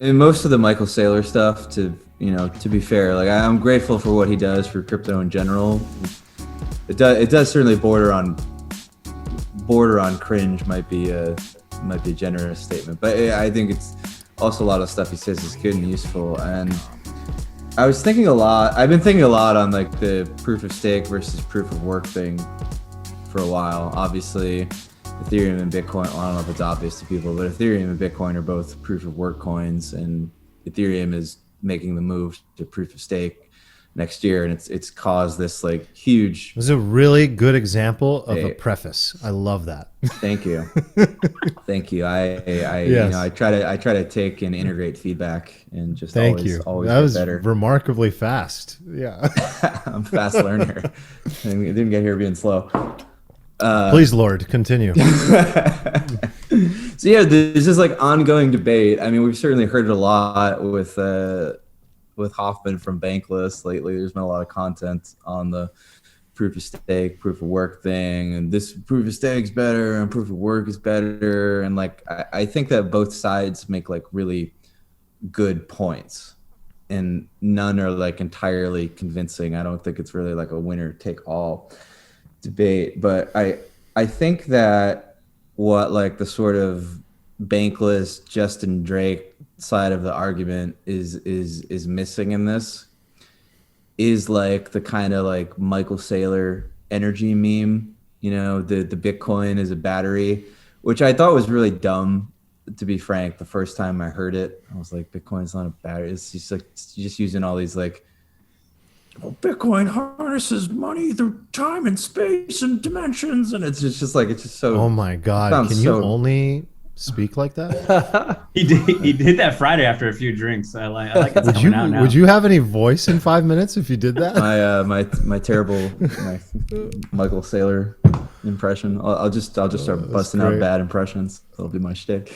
And most of the Michael Saylor stuff, to be fair, like I'm grateful for what he does for crypto in general. It does certainly border on cringe might be a generous statement, but I think it's also a lot of stuff he says is good and useful. And I've been thinking a lot on like the proof of stake versus proof of work thing for a while. Obviously, Ethereum and Bitcoin, well, I don't know if it's obvious to people, but Ethereum and Bitcoin are both proof of work coins, and Ethereum is making the move to proof of stake next year, and it's caused this like huge. This is a really good example of a preface. I love that. Thank you. Thank you. Yes. I try to take and integrate feedback and just Thank always you. always That get was better. remarkably fast. Yeah. I'm a fast learner. I didn't get here being slow. Please, Lord, continue. So yeah, there's this like ongoing debate. I mean, we've certainly heard it a lot with Hoffman from Bankless lately. There's been a lot of content on the proof of stake, proof of work thing, and this proof of stake's better and proof of work is better. And like I think that both sides make like really good points, and none are like entirely convincing. I don't think it's really like a winner take all debate, but I think that what like the sort of Bankless Justin Drake side of the argument is missing in this is like the kind of like Michael Saylor energy meme, the Bitcoin is a battery, which I thought was really dumb, to be frank. The first time I heard it, I was like, Bitcoin's not a battery. It's just like you're just using all these like, well, Bitcoin harnesses money through time and space and dimensions, and it's just like it's just so. Oh my God! Can you only speak like that? He did that Friday after a few drinks. I like it's coming out now. Would you have any voice in 5 minutes if you did that? My terrible Michael Saylor impression. I'll just start busting out bad impressions. That'll be my shtick.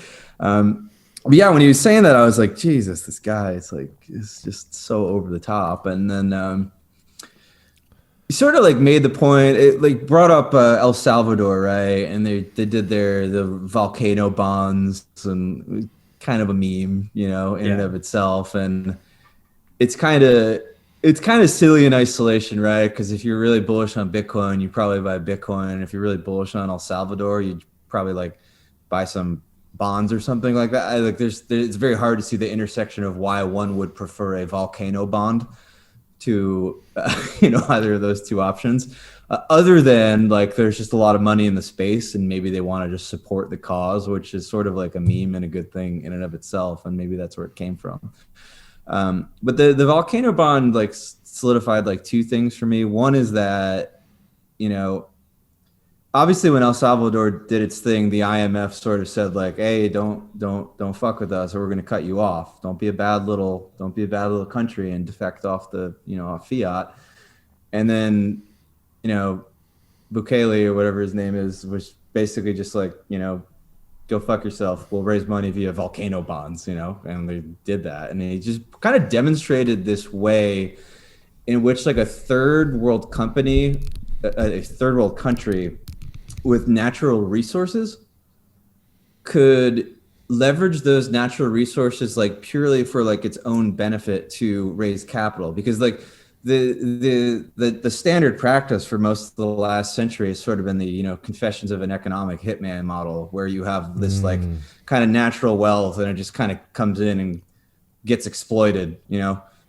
But yeah, when he was saying that, I was like, Jesus, this guy, it's just so over the top. And then he sort of like made the point, it like brought up El Salvador, right? And they did the volcano bonds, and kind of a meme, in and of itself. And it's kind of silly in isolation, right? Because if you're really bullish on Bitcoin, you probably buy Bitcoin. If you're really bullish on El Salvador, you'd probably like buy some bonds or something like that. It's very hard to see the intersection of why one would prefer a volcano bond to either of those two options, other than like there's just a lot of money in the space and maybe they want to just support the cause, which is sort of like a meme and a good thing in and of itself, and maybe that's where it came from. But the volcano bond like solidified like two things for me. One is that obviously when El Salvador did its thing, the IMF sort of said like, hey, don't fuck with us or we're going to cut you off. Don't be a bad little country and defect off the, off fiat. And then, Bukele or whatever his name is, was basically just like, go fuck yourself. We'll raise money via volcano bonds, and they did that. And he just kind of demonstrated this way in which like a third world country with natural resources could leverage those natural resources like purely for like its own benefit to raise capital, because like the standard practice for most of the last century has sort of been the confessions of an economic hitman model, where you have this like kind of natural wealth and it just kind of comes in and gets exploited.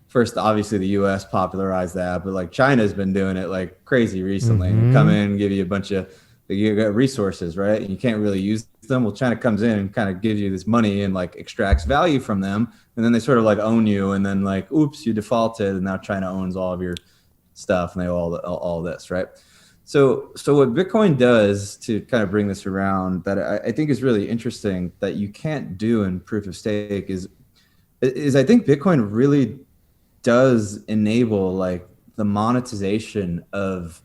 First, obviously, the U.S. popularized that, but like China's been doing it like crazy recently. Come in and give you a bunch of you got resources, right? And you can't really use them. Well, China comes in and kind of gives you this money and like extracts value from them, and then they sort of like own you, and then like, oops, you defaulted, and now China owns all of your stuff, and they own all this, right? So what Bitcoin does to kind of bring this around, that I think is really interesting that you can't do in proof of stake is I think Bitcoin really does enable like the monetization of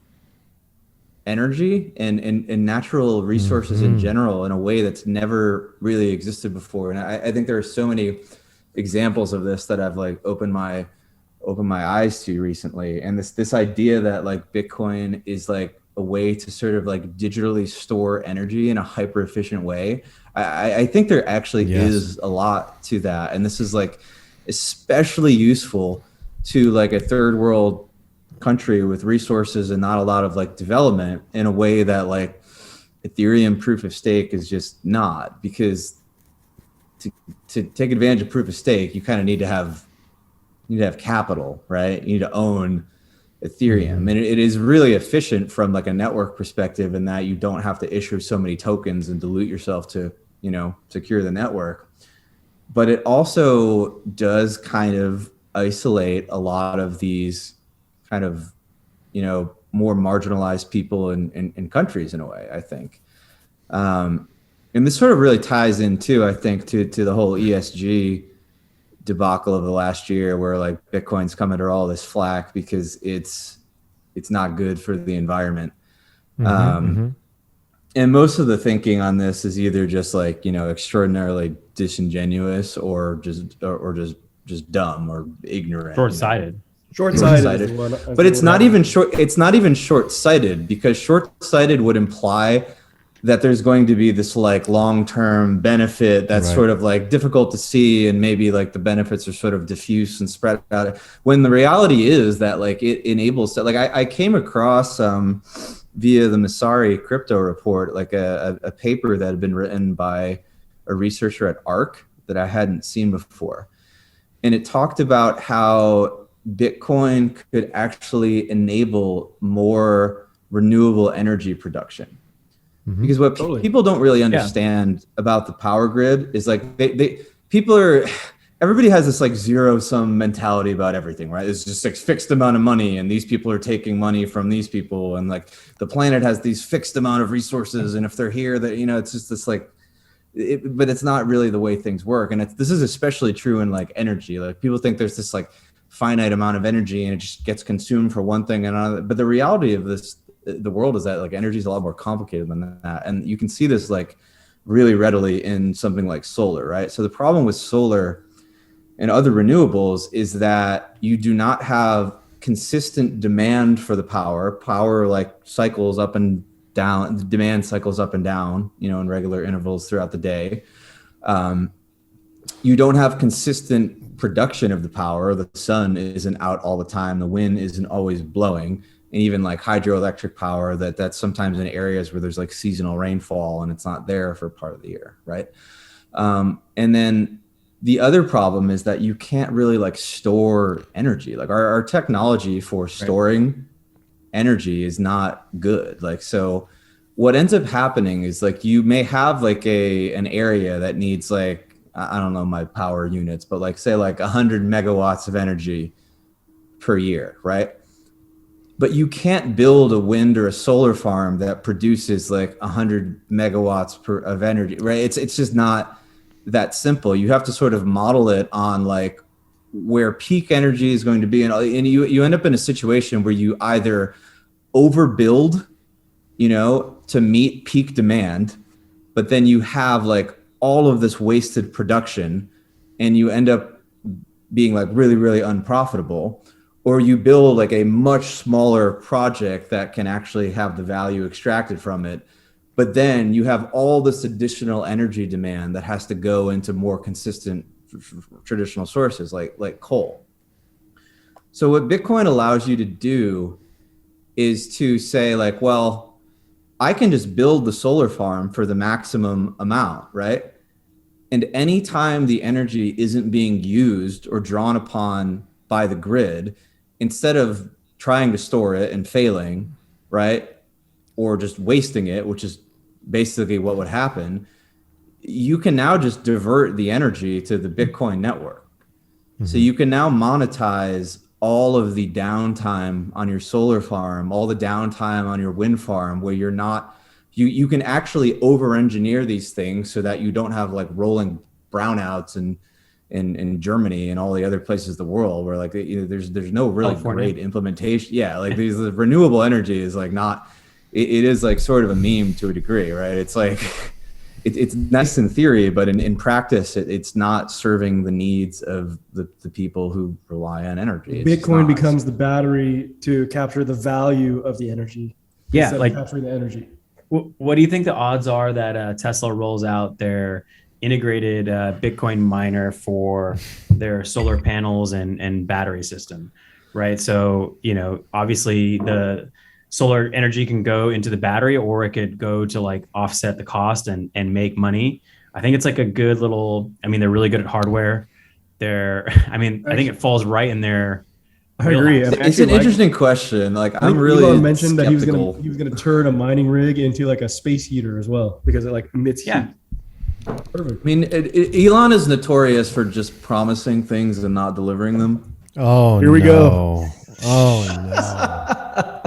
energy and natural resources in general in a way that's never really existed before. And I think there are so many examples of this that I've like opened my eyes to recently. And this idea that like Bitcoin is like a way to sort of like digitally store energy in a hyper efficient way, I think there actually is a lot to that. And this is like especially useful to like a third world country with resources and not a lot of like development, in a way that like Ethereum proof of stake is just not. Because to take advantage of proof of stake, you kind of need to have capital, right? You need to own Ethereum. And it is really efficient from like a network perspective, in that you don't have to issue so many tokens and dilute yourself to, secure the network. But it also does kind of isolate a lot of these kind of, more marginalized people in countries in a way, I think. And this sort of really ties in too, I think, to the whole ESG debacle of the last year, where like Bitcoin's come under all this flack because it's not good for the environment. And most of the thinking on this is either just like, extraordinarily disingenuous, or just dumb or ignorant. Short-sighted. Short-sighted. But it's not even short-sighted, because short-sighted would imply that there's going to be this like long-term benefit that's sort of like difficult to see, and maybe like the benefits are sort of diffuse and spread out, when the reality is that like it enables like I came across via the Masari crypto report, like a paper that had been written by a researcher at ARC that I hadn't seen before. And it talked about how Bitcoin could actually enable more renewable energy production. Because what people don't really understand about the power grid is like everybody has this like zero sum mentality about everything, right? It's just like fixed amount of money, and these people are taking money from these people, and like the planet has these fixed amount of resources, and if they're here, that it's just this like, but it's not really the way things work. And this is especially true in like energy. Like people think there's this like finite amount of energy, and it just gets consumed for one thing and another. But the reality of the world is that like energy is a lot more complicated than that. And you can see this like really readily in something like solar, right? So the problem with solar and other renewables is that you do not have consistent demand for the power like cycles up and down, the demand cycles up and down, in regular intervals throughout the day. You don't have consistent production of the power. The sun isn't out all the time, the wind isn't always blowing. And even like hydroelectric power, that's sometimes in areas where there's like seasonal rainfall and it's not there for part of the year, right? And then the other problem is that you can't really like store energy. Like our technology for storing energy is not good. Like, so what ends up happening is like you may have like an area that needs like, I don't know my power units, but like say like 100 megawatts of energy per year, right? But you can't build a wind or a solar farm that produces like 100 megawatts of energy, right? It's just not that simple. You have to sort of model it on like where peak energy is going to be, and you end up in a situation where you either overbuild, to meet peak demand, but then you have like all of this wasted production, and you end up being like really, really unprofitable. Or you build like a much smaller project that can actually have the value extracted from it, but then you have all this additional energy demand that has to go into more consistent traditional sources like coal. So what Bitcoin allows you to do is to say like, well, I can just build the solar farm for the maximum amount, right? And anytime the energy isn't being used or drawn upon by the grid, instead of trying to store it and failing, right, or just wasting it, which is basically what would happen, you can now just divert the energy to the Bitcoin network. So you can now monetize all of the downtime on your solar farm, all the downtime on your wind farm, where you're not, you can actually over-engineer these things so that you don't have like rolling brownouts in Germany and all the other places of the world where like there's no really great implementation. Yeah, like the renewable energy is like not, it is like sort of a meme to a degree, right? It's like it's nice in theory, but in practice it's not serving the needs of the people who rely on energy. Bitcoin becomes the battery to capture the value of the energy. Yeah, instead of like capturing the energy. what do you think the odds are that Tesla rolls out their integrated Bitcoin miner for their solar panels and battery system, right? So, obviously the solar energy can go into the battery or it could go to like offset the cost and make money. I think it's like a good little, I mean, they're really good at hardware. I mean, I think it Actually, falls right in their I agree. wheelhouse. And It's actually, an like, interesting question. Like, I I'm think Elon really mentioned that skeptical. he was gonna turn a mining rig into like a space heater as well because it like emits Yeah. heat. Perfect. I mean, Elon is notorious for just promising things and not delivering them. Oh Here we go. no. Oh no.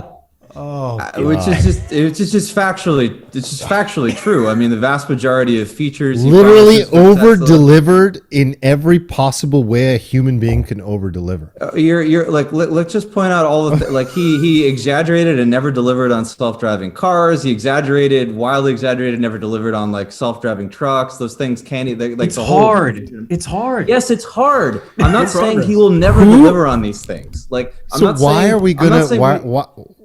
Oh Which god. is just factually true. I mean, the vast majority of features he Literally promises for over Tesla, delivered in every possible way a human being can over deliver. you're like let's just point out all of the like he exaggerated and never delivered on self-driving cars. He exaggerated, wildly exaggerated, never delivered on like self-driving trucks. Those things can't like It's the whole. hard. It's hard. Yes, it's hard. I'm not saying he progress. will never deliver on these things. Like I'm So not why saying are we I'm not gonna saying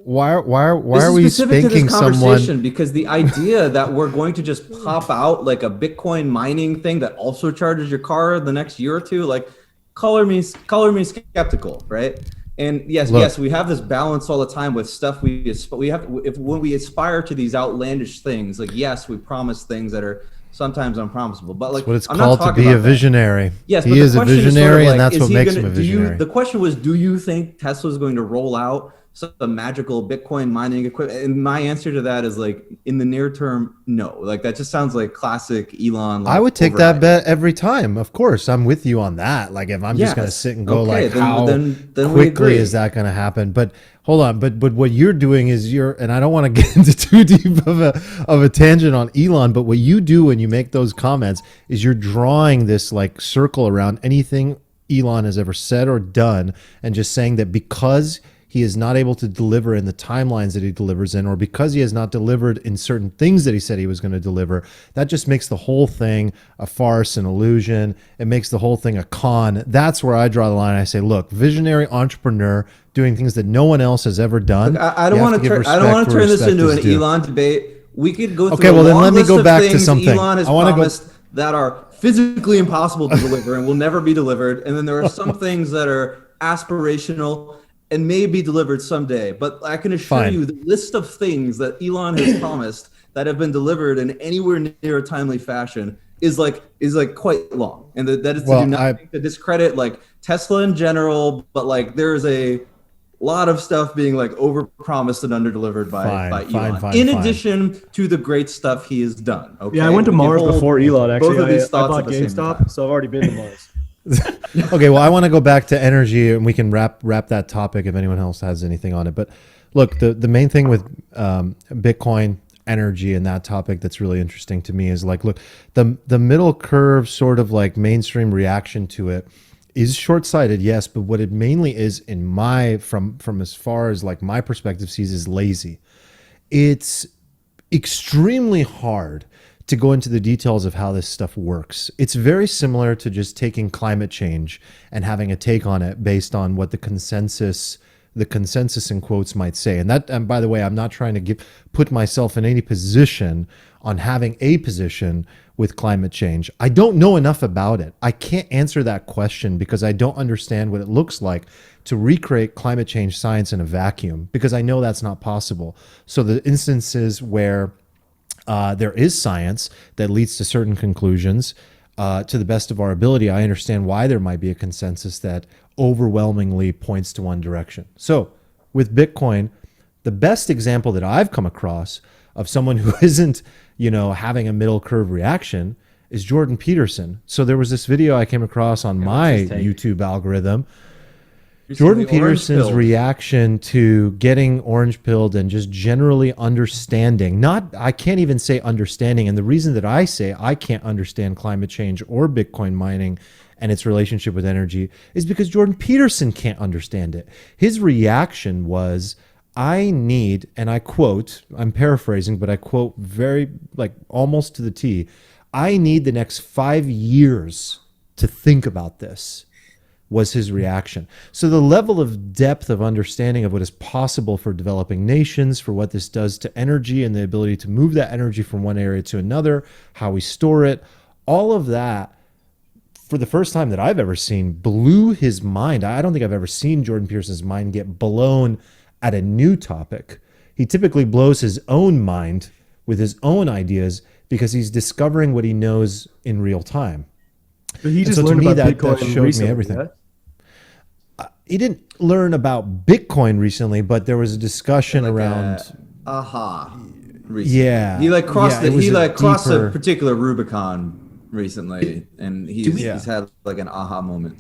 why this are is we specific to this spanking someone? conversation because the idea that we're going to just pop out like a Bitcoin mining thing that also charges your car the next year or two, like color me skeptical, right? And Look. yes, we have this balance all the time with stuff we have if when we aspire to these outlandish things, like yes, we promise things that are sometimes unpromisable, but like That's what it's I'm not called to talking be a about that. visionary. Yes, He but the is a question is sort of visionary, like, and that's is what he makes gonna him a do you? visionary. The question was, do you think Tesla is going to roll out some magical Bitcoin mining equipment? And my answer to that is like, in the near term, no. Like that just sounds like classic Elon. Like I would take that overhype. bet every time. Of course, I'm with you on that. Like if I'm just going to Yes. sit and go Okay. like how Then we quickly agree. is that going to happen? But hold on, but what you're doing is and I don't want to get into too deep of a tangent on Elon, but what you do when you make those comments is you're drawing this like circle around anything Elon has ever said or done and just saying that because he is not able to deliver in the timelines that he delivers in, or because he has not delivered in certain things that he said he was going to deliver, that just makes the whole thing a farce, an illusion. It makes the whole thing a con. That's where I draw the line. I say, look, visionary entrepreneur doing things that no one else has ever done. Look, I don't want to turn. I don't want to turn this into an Elon debate. We could go through Okay, a well then long let me list go of back to things something. Elon has I want to promised that are physically impossible to deliver and will never be delivered. And then there are some things that are aspirational and may be delivered someday. But I can assure Fine. you, the list of things that Elon has promised that have been delivered in anywhere near a timely fashion is like quite long. And that is to Well, do nothing to discredit like Tesla in general, but like there is a lot of stuff being like overpromised and underdelivered by Elon. In addition to the great stuff he has done. Okay. Yeah, I went to We can Mars hold before Elon. Actually, both of these I thoughts bought at the same GameStop, time. so I've already been to Mars. Okay, well, I want to go back to energy, and we can wrap that topic if anyone else has anything on it. But look, the main thing with Bitcoin energy and that topic that's really interesting to me is like, look, the middle curve sort of like mainstream reaction to it is short-sighted, yes, but what it mainly is in my from as far as like my perspective sees is lazy. It's extremely hard to go into the details of how this stuff works. It's very similar to just taking climate change and having a take on it based on what the consensus in quotes might say. And by the way, I'm not trying to put myself in any position on having a position with climate change. I don't know enough about it. I can't answer that question because I don't understand what it looks like to recreate climate change science in a vacuum, because I know that's not possible. So the instances where there is science that leads to certain conclusions, to the best of our ability, I understand why there might be a consensus that overwhelmingly points to one direction. So with Bitcoin, the best example that I've come across of someone who isn't, having a middle curve reaction is Jordan Peterson. So there was this video I came across on my YouTube algorithm. Jordan Peterson's reaction to getting orange pilled and just generally understanding, I can't even say understanding. And the reason that I say I can't understand climate change or Bitcoin mining and its relationship with energy is because Jordan Peterson can't understand it. His reaction was, I need, and I quote, I'm paraphrasing, but I quote very, like almost to the T, I need the next 5 years to think about this. was his reaction. So the level of depth of understanding of what is possible for developing nations, for what this does to energy and the ability to move that energy from one area to another, how we store it, all of that, for the first time that I've ever seen, blew his mind. I don't think I've ever seen Jordan Peterson's mind get blown at a new topic. He typically blows his own mind with his own ideas because he's discovering what he knows in real time. But he And just so to learned me, about that Bitcoin showed me recently, everything. yeah? He didn't learn about Bitcoin recently, but there was a discussion Like around. aha recently. Yeah, He like crossed yeah, it was he a like crossed a deeper. particular Rubicon recently, and he's had like an aha moment.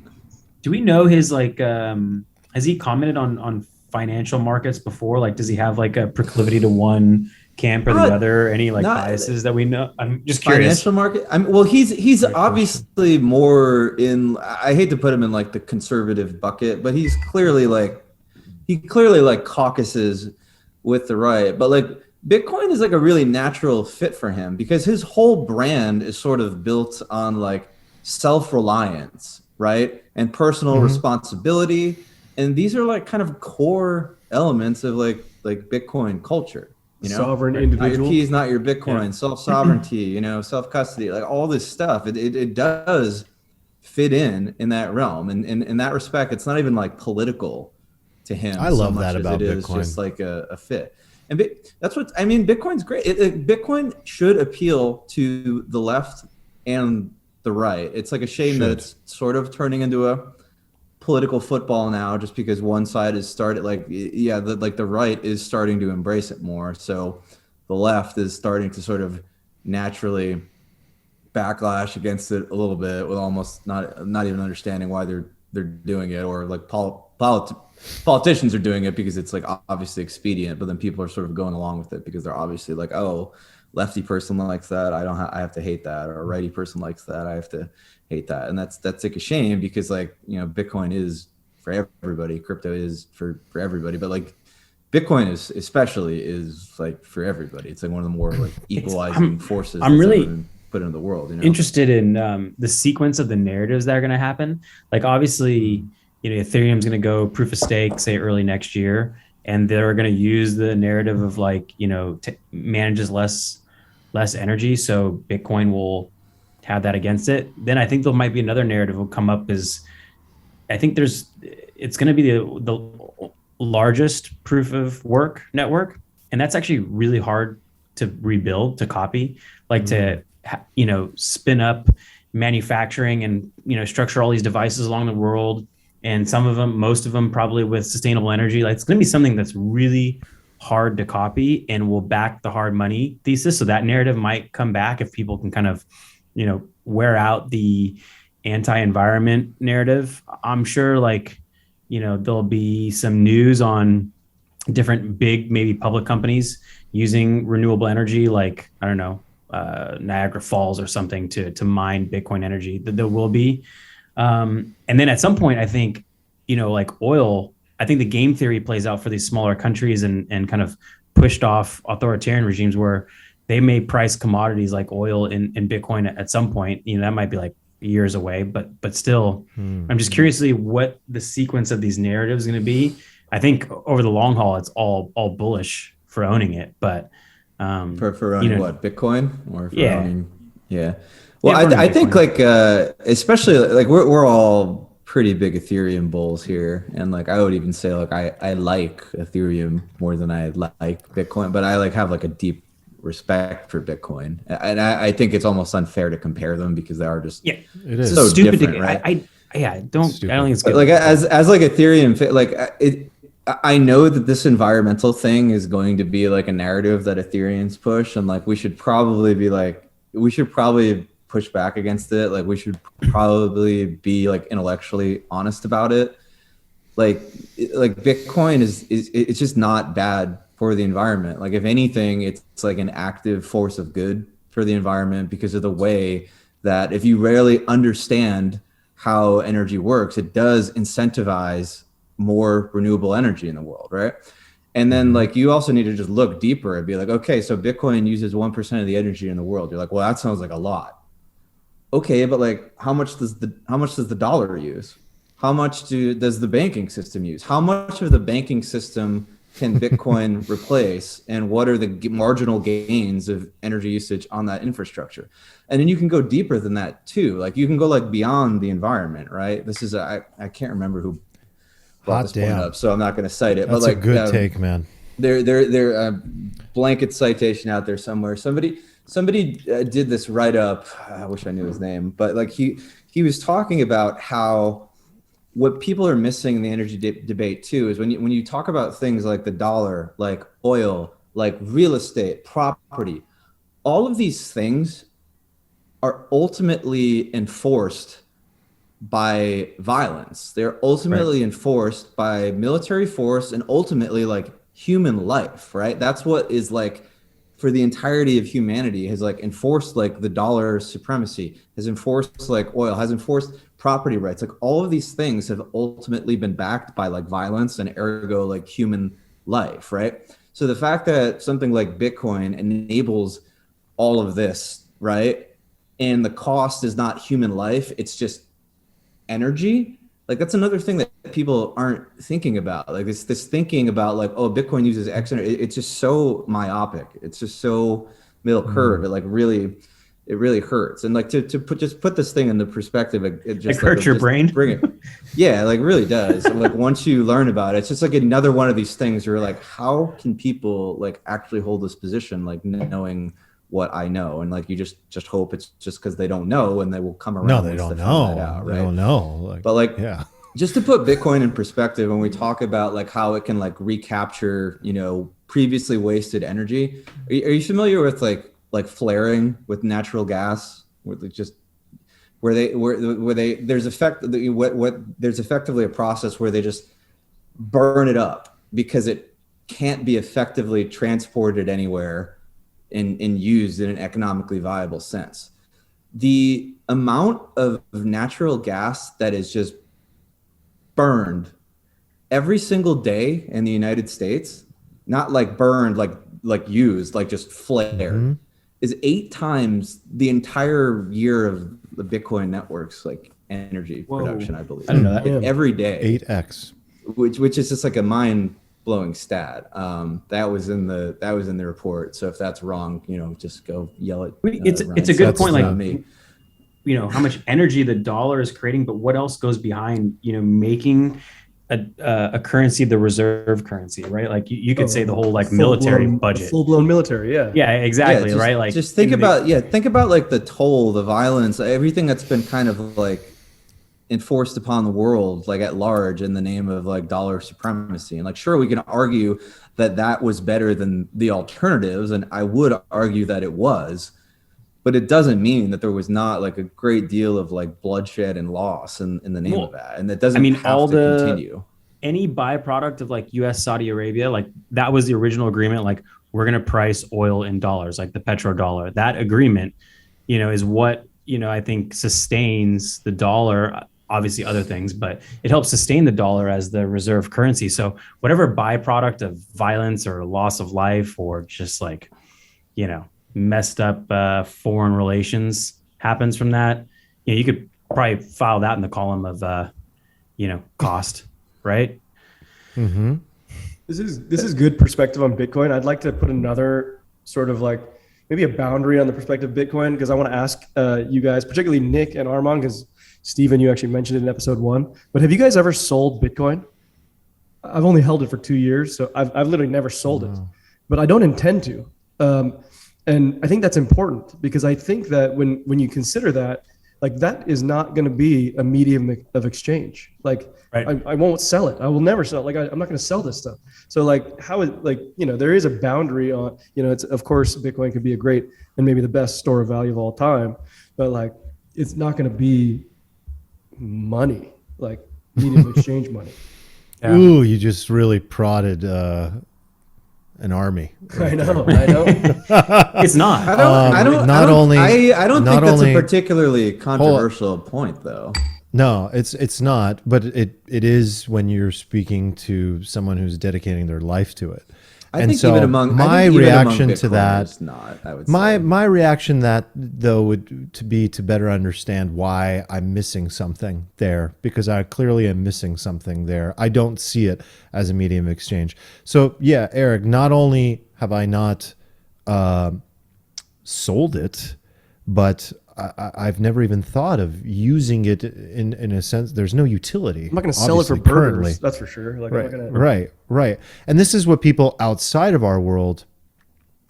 Do we know his like has he commented on financial markets before? Like does he have like a proclivity to one camp or the Not other? Any like not biases that we know? I'm just curious. financial market. I mean, well, he's Great question. obviously more in. I hate to put him in like the conservative bucket, but he clearly like caucuses with the right. But like Bitcoin is like a really natural fit for him because his whole brand is sort of built on like self-reliance, right? And personal Mhm. responsibility. And these are like kind of core elements of like Bitcoin culture, you know? Sovereign Not your individual. keys, not your Yeah. Bitcoin, self-sovereignty, self-custody, like all this stuff. It does fit in that realm. And in that respect, it's not even like political to I him so love that much as it about is Bitcoin. just like a fit. And that's what I mean. Bitcoin's great. Bitcoin should appeal to the left and the right. It's like a shame that Should. it's sort of turning into a political football now, just because one side has started the right is starting to embrace it more. So the left is starting to sort of naturally backlash against it a little bit with almost not even understanding why they're doing it, or like politicians are doing it because it's like obviously expedient, but then people are sort of going along with it because they're obviously like, oh, lefty person likes that, I have to hate that, or a righty person likes that, I have to hate that. And that's like a shame because like Bitcoin is for everybody, crypto is for everybody, but like Bitcoin is especially is like for everybody. It's like one of the more like It's equalizing forces I'm that's ever really been put into the world. interested in the sequence of the narratives that are going to happen. Like obviously, Ethereum's going to go proof of stake, say early next year, and they're going to use the narrative of like manages less energy, so Bitcoin will have that against it. Then I think there might be another narrative will come up is I think it's going to be the largest proof of work network, and that's actually really hard to rebuild, to copy, like to spin up manufacturing and structure all these devices along the world, and most of them probably with sustainable energy. Like it's going to be something that's really hard to copy and will back the hard money thesis. So that narrative might come back if people can kind of wear out the anti-environment narrative. I'm sure like there'll be some news on different big maybe public companies using renewable energy, like I don't know, Niagara Falls or something to mine Bitcoin energy. There will be, and then at some point I think like oil. I think the game theory plays out for these smaller countries and kind of pushed off authoritarian regimes where they may price commodities like oil in Bitcoin at some point. That might be like years away, but still, I'm just curiously what the sequence of these narratives is going to be. I think over the long haul, it's all bullish for owning it, but For owning what, Bitcoin, or for yeah, owning, yeah. Well, yeah, for owning I think Bitcoin. like especially like we're all pretty big Ethereum bulls here, and like I would even say like I like Ethereum more than I like Bitcoin, but I like have like a deep respect for Bitcoin, and I think it's almost unfair to compare them because they are just Yeah, It it's is. so stupid. different, right? I don't think it's But good. like as like Ethereum, like it, I know that this environmental thing is going to be like a narrative that Ethereans push, and like we should probably push back against it. Like we should probably be like intellectually honest about it. Like Bitcoin is it's just not bad for the environment. Like if anything, it's like an active force of good for the environment because of the way that if you rarely understand how energy works, it does incentivize more renewable energy in the world, right? And then like you also need to just look deeper and be like, okay, so Bitcoin uses 1% of the energy in the world. You're like, well, that sounds like a lot. Okay, but like how much does the dollar use? How much does the banking system use? How much of the banking system can Bitcoin replace? And what are the marginal gains of energy usage on that infrastructure? And then you can go deeper than that too. Like you can go like beyond the environment, right? This is, I can't remember who brought Hot this point damn. up, so I'm not going to cite it. That's but like, a good take, man. There, blanket citation out there somewhere. Somebody did this write up. I wish I knew his name, but like he was talking about how what people are missing in the energy debate too is when you talk about things like the dollar, like oil, like real estate, property, all of these things are ultimately enforced by violence. They're ultimately enforced by military force and ultimately like human life, right? That's what is like for the entirety of humanity has like enforced like the dollar supremacy, has enforced like oil, has enforced property rights. Like all of these things have ultimately been backed by like violence and ergo like human life, right? So the fact that something like Bitcoin enables all of this, right? And the cost is not human life, it's just energy. Like that's another thing that people aren't thinking about. Like this thinking about like, oh, Bitcoin uses X energy. It's just so myopic. It's just so middle curve. It like really hurts. And like to put this thing into perspective, it just hurts your brain. Bring it. Yeah, like really does. And like once you learn about it, it's just like another one of these things where you're like, how can people like actually hold this position, like knowing what I know, and like you just hope it's just because they don't know, and they will come around. No, they don't know. Right? They don't know. Like, but like, yeah, just to put Bitcoin in perspective, when we talk about like how it can like recapture, previously wasted energy. Are you familiar with like flaring with natural gas, with like just where they there's there's effectively a process where they just burn it up because it can't be effectively transported anywhere and used in an economically viable sense. The amount of natural gas that is just burned every single day in the United States, not like burned, like used, like just flared, is 8 times the entire year of the Bitcoin network's like energy production, I believe. I didn't know that. Like, every day. 8x. Which is just like a mind-blowing stat. That was in the report. So if that's wrong, just go yell at. It's a good point. Like me. How much energy the dollar is creating, but what else goes behind making a currency the reserve currency, right? Like you could say the whole like military budget, full-blown military, yeah, exactly, just, right? Like just think about like the toll, the violence, everything that's been kind of like enforced upon the world like at large in the name of like dollar supremacy. And like sure, we can argue that was better than the alternatives, and I would argue that it was, but it doesn't mean that there was not like a great deal of like bloodshed and loss in the name of that, and that doesn't have to continue. Any byproduct of like US Saudi Arabia, like that was the original agreement, like we're going to price oil in dollars, like the petrodollar. That agreement is what I think sustains the dollar. Obviously other things, but it helps sustain the dollar as the reserve currency. So whatever byproduct of violence or loss of life or just like messed up foreign relations happens from that, you could probably file that in the column of cost, right? This is good perspective on Bitcoin. I'd like to put another sort of like maybe a boundary on the perspective of Bitcoin, because I want to ask you guys, particularly Nick and Armand, because Stephen, you actually mentioned it in episode 1, but have you guys ever sold Bitcoin? I've only held it for 2 years, so I've literally never sold it, but I don't intend to. And I think that's important, because I think that when you consider that, like that is not going to be a medium of exchange. Like right. I won't sell it. I will never sell it. Like I'm not going to sell this stuff. So like how is like, there is a boundary on, it's of course Bitcoin could be a great and maybe the best store of value of all time, but like it's not going to be money, like medium of exchange money. Yeah. Ooh, you just really prodded an army. Right, I know. It's not. I don't think that's a particularly controversial point, though. No, it's not. But it is when you're speaking to someone who's dedicating their life to it. I And think so even among my I think even among reaction to that, Bitcoiners, not. I would my say. my reaction that though would to be to better understand why I'm missing something there, because I clearly am missing something there. I don't see it as a medium of exchange. So yeah, Eric, not only have I not sold it, but I've never even thought of using it in a sense. There's no utility. I'm not going to sell it for obviously, burgers. That's for sure. Like, I'm not Right, going to. right, right. And this is what people outside of our world,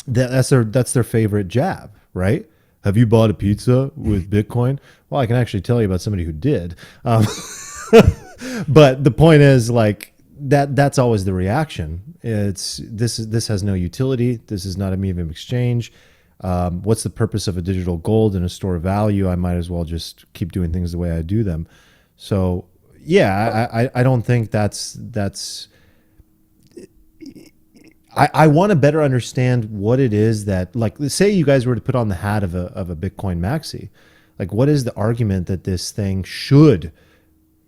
that's their favorite jab, right? Have you bought a pizza with Bitcoin? Well, I can actually tell you about somebody who did. But the point is, like, that's always the reaction. This has no utility. This is not a medium of exchange. What's the purpose of a digital gold and a store of value? I might as well just keep doing things the way I do them. So yeah, I don't think that's. I want to better understand what it is that, like, say you guys were to put on the hat of a Bitcoin maxi, like, what is the argument that this thing should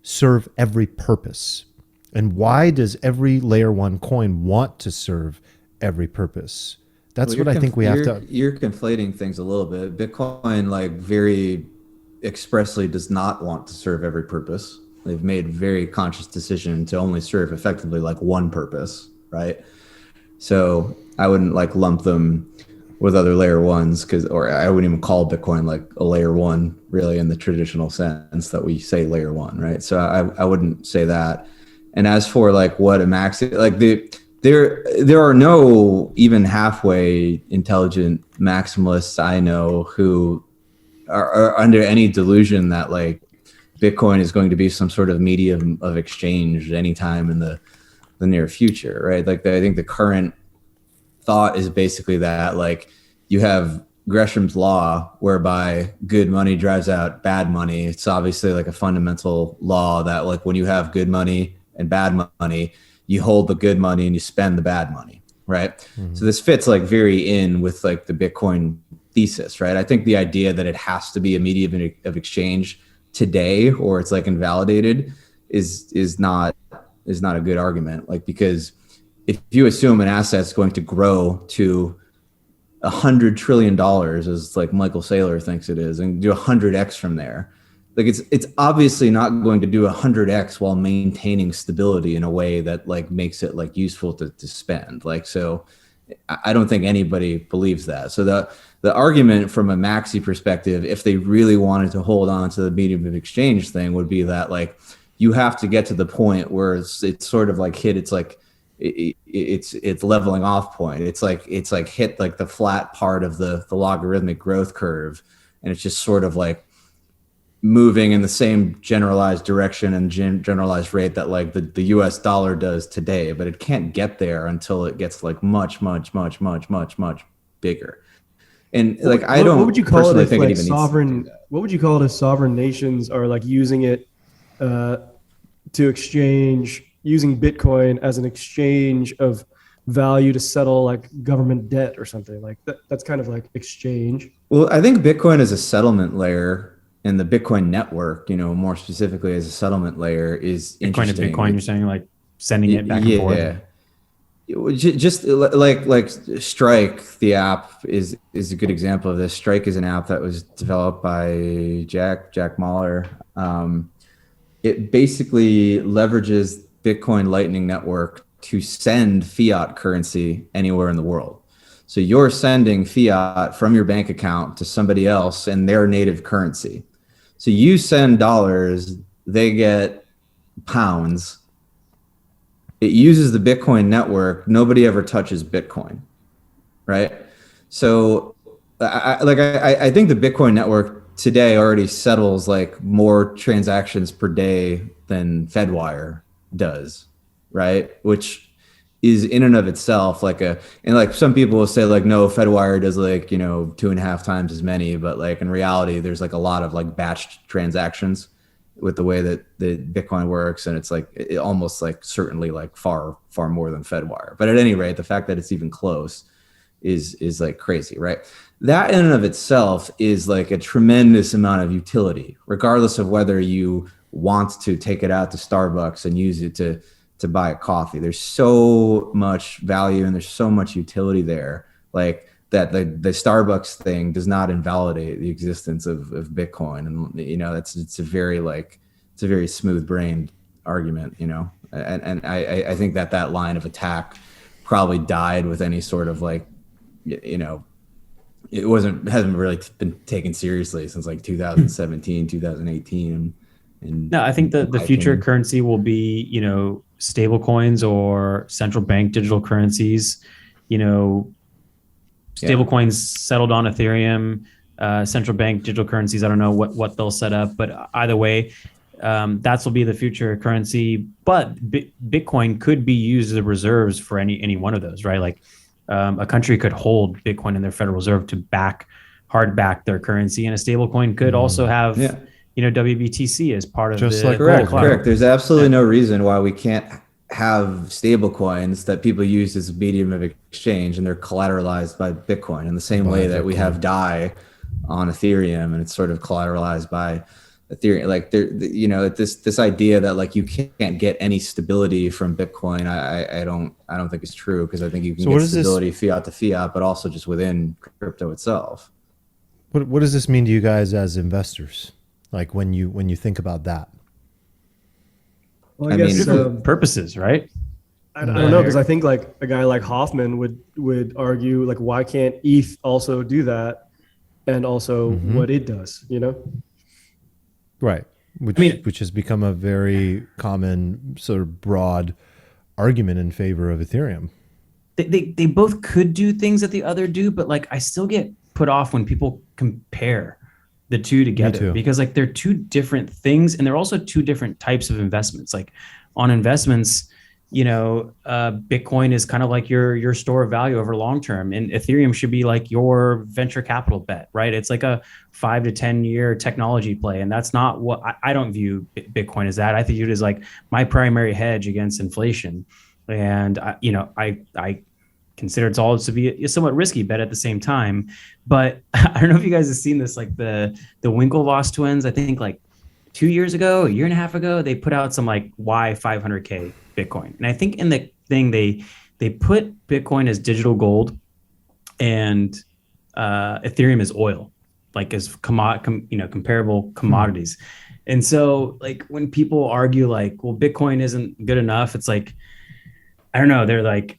serve every purpose, and why does every layer one coin want to serve every purpose? That's Well, what I think we have to. you're conflating things a little bit. Bitcoin, like, very expressly does not want to serve every purpose. They've made a very conscious decision to only serve effectively like one purpose, right? So I wouldn't like lump them with other layer ones, or I wouldn't even call Bitcoin like a layer one really in the traditional sense that we say layer one, right? So I wouldn't say that. And as for like what a max, like there are no even halfway intelligent maximalists I know who are under any delusion that like Bitcoin is going to be some sort of medium of exchange anytime in the near future, right? Like I think the current thought is basically that like you have Gresham's law whereby good money drives out bad money. It's obviously like a fundamental law that like when you have good money and bad money, you hold the good money and you spend the bad money, right? Mm-hmm. So this fits like very in with like the Bitcoin thesis, right? I think the idea that it has to be a medium of exchange today or it's like invalidated is not a good argument. Like, because if you assume an asset is going to grow to $100 trillion, as like Michael Saylor thinks it is, and do 100x from there, like it's obviously not going to do 100x while maintaining stability in a way that like makes it like useful to spend. Like, so I don't think anybody believes that. So the argument from a maxi perspective, if they really wanted to hold on to the medium of exchange thing, would be that like you have to get to the point where it's sort of like hit. It's like it's leveling off point. It's like hit like the flat part of the logarithmic growth curve, and it's just sort of like moving in the same generalized direction and generalized rate that like the US dollar does today, but it can't get there until it gets like much bigger. And like what would you call it if think like it even sovereign, what would you call it if sovereign nations are like using it to exchange, using Bitcoin as an exchange of value to settle like government debt or something like that? That's kind of like exchange. Well, I think Bitcoin is a settlement layer, and the Bitcoin network, you know, more specifically as a settlement layer, is Bitcoin interesting. to Bitcoin, you're saying, like sending it back and forth? Yeah. Just like Strike, the app is a good example of this. Strike is an app that was developed by Jack Mahler. It basically leverages Bitcoin Lightning Network to send fiat currency anywhere in the world. So you're sending fiat from your bank account to somebody else in their native currency. So you send dollars, they get pounds. It uses the Bitcoin network. Nobody ever touches Bitcoin, right? So I think the Bitcoin network today already settles like more transactions per day than Fedwire does, right? Which is in and of itself like and like some people will say like, no, Fedwire does like, you know, 2.5 times as many, but like in reality, there's like a lot of like batched transactions with the way that the Bitcoin works. And it's like, it almost like certainly like far more than Fedwire. But at any rate, the fact that it's even close is like crazy, right? That in and of itself is like a tremendous amount of utility, regardless of whether you want to take it out to Starbucks and use it to to buy a coffee. There's so much value and there's so much utility there. Like that the Starbucks thing does not invalidate the existence of Bitcoin. And, you know, it's a very smooth brained argument, you know? And I think that line of attack probably died with any sort of like, you know, hasn't really been taken seriously since like 2017, 2018. And No, I think the future currency will be, you know, stable coins or central bank digital currencies, you know, stable coins settled on Ethereum, central bank digital currencies. I don't know what they'll set up, but either way, that will be the future currency. But Bitcoin could be used as reserves for any one of those, right? Like a country could hold Bitcoin in their Federal Reserve to hard back their currency, and a stable coin could also have, you know, WBTC as part of just the like correct. There's absolutely no reason why we can't have stable coins that people use as a medium of exchange, and they're collateralized by Bitcoin in the same way that we have DAI on Ethereum, and it's sort of collateralized by Ethereum. Like you know, this idea that like you can't get any stability from Bitcoin, I don't think it's true, because I think you can get stability fiat to fiat, but also just within crypto itself. What does this mean to you guys as investors? Like when you think about that? Well, I guess purposes, right? I don't know, because I think like a guy like Hoffman would argue like, why can't ETH also do that, and also what it does, you know? Right. Which has become a very common sort of broad argument in favor of Ethereum. They both could do things that the other do, but like I still get put off when people compare the two together, because like they're two different things, and they're also two different types of investments. Like on investments, you know, Bitcoin is kind of like your store of value over long term, and Ethereum should be like your venture capital bet, right? It's like a 5 to 10 year technology play, and that's not what I don't view Bitcoin as. That I think it is like my primary hedge against inflation, and I consider it's all to be a somewhat risky bet at the same time. But I don't know if you guys have seen this, like the Winklevoss twins. I think like 2 years ago, a year and a half ago, they put out some like why 500K Bitcoin. And I think in the thing they put Bitcoin as digital gold and Ethereum as oil, like as comparable commodities. And so like when people argue like, well, Bitcoin isn't good enough, it's like, I don't know, they're like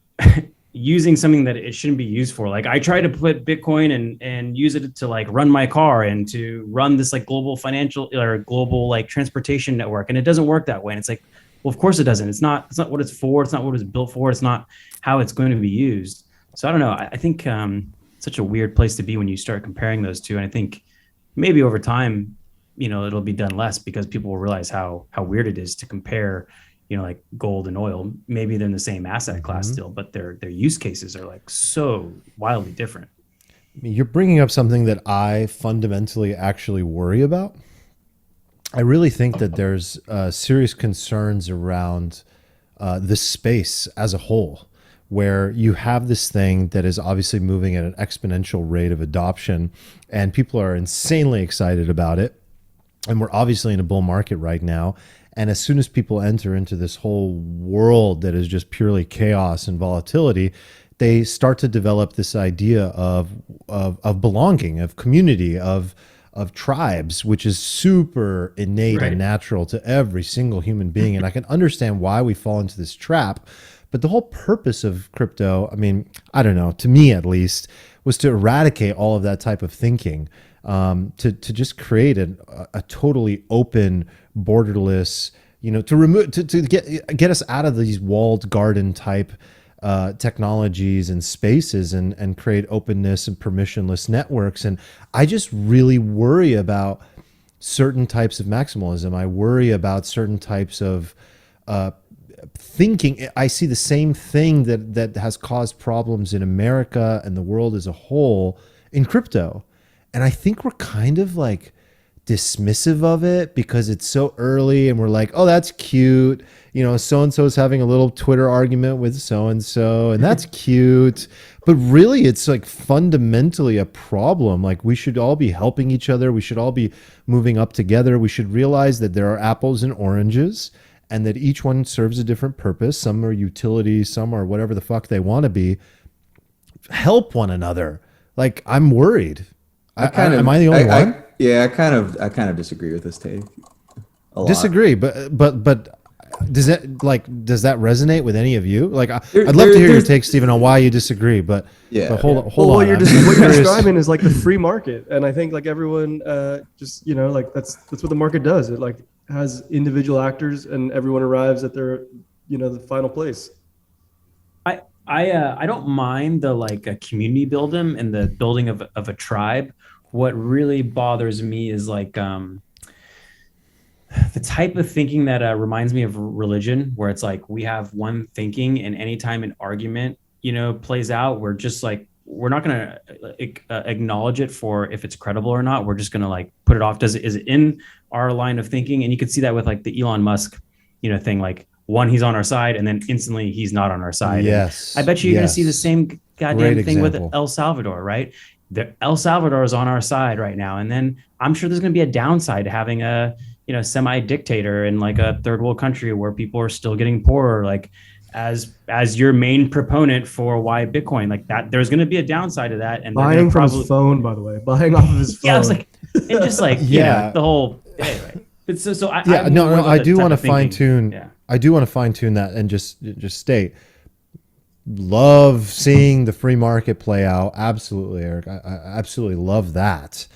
using something that it shouldn't be used for. Like I try to put Bitcoin and use it to like run my car and to run this like global financial or global like transportation network, and it doesn't work that way. And it's like, well, of course it doesn't. It's not what it's for. It's not what it's built for. It's not how it's going to be used. So I don't know. I think such a weird place to be when you start comparing those two. And I think maybe over time, you know, it'll be done less because people will realize how weird it is to compare, you know, like gold and oil. Maybe they're in the same asset class still, but their use cases are like so wildly different. You're bringing up something that I fundamentally actually worry about. I really think that there's serious concerns around the space as a whole, where you have this thing that is obviously moving at an exponential rate of adoption, and people are insanely excited about it. And we're obviously in a bull market right now. And as soon as people enter into this whole world that is just purely chaos and volatility, they start to develop this idea of belonging, of community, of tribes, which is super innate and natural to every single human being. And I can understand why we fall into this trap. But the whole purpose of crypto, I mean, I don't know, to me at least, was to eradicate all of that type of thinking, to just create a totally open, borderless, you know, to remove, to get us out of these walled garden type technologies and spaces, and create openness and permissionless networks. And I just really worry about certain types of maximalism. I worry about certain types of thinking. I see the same thing that has caused problems in America and the world as a whole in crypto. And I think we're kind of like dismissive of it because it's so early, and we're like, oh, that's cute. You know, so-and-so is having a little Twitter argument with so-and-so, and that's cute. But really, it's like fundamentally a problem. Like we should all be helping each other. We should all be moving up together. We should realize that there are apples and oranges, and that each one serves a different purpose. Some are utilities, some are whatever the fuck they want to be. Help one another. Like, I'm worried. Am I the only one? Yeah, I kind of disagree with this take. A lot. Disagree, but does that resonate with any of you? Like, There- I'd love to hear your there's- take, Stephen, on why you disagree. But Yeah. but hold Well, on. what you're I'm describing curious. is like the free market, and I think like everyone just like that's what the market does. It like has individual actors, and everyone arrives at their the final place. I don't mind the like a community building and the building of a tribe. What really bothers me is like the type of thinking that reminds me of religion, where it's like we have one thinking, and anytime an argument plays out, we're just like we're not going to acknowledge it for if it's credible or not. We're just going to like put it off. Is it in our line of thinking? And you could see that with like the Elon Musk thing. Like, one, he's on our side, and then instantly he's not on our side. Yes. And I bet you're going to see the same goddamn Great thing with example. El Salvador, right? El Salvador is on our side right now, and then I'm sure there's going to be a downside to having a semi-dictator in like a third world country where people are still getting poorer. Like, as your main proponent for why Bitcoin, like that, there's going to be a downside to that. And Buying from his phone, by the way, buying off of his phone. Yeah, I was like, and just like Yeah. the whole anyway. But so I Yeah, I'm no, more about I the do type want to of thinking. fine tune. Yeah. I do want to fine tune that and just state. Love seeing the free market play out. Absolutely, Eric. I absolutely love that.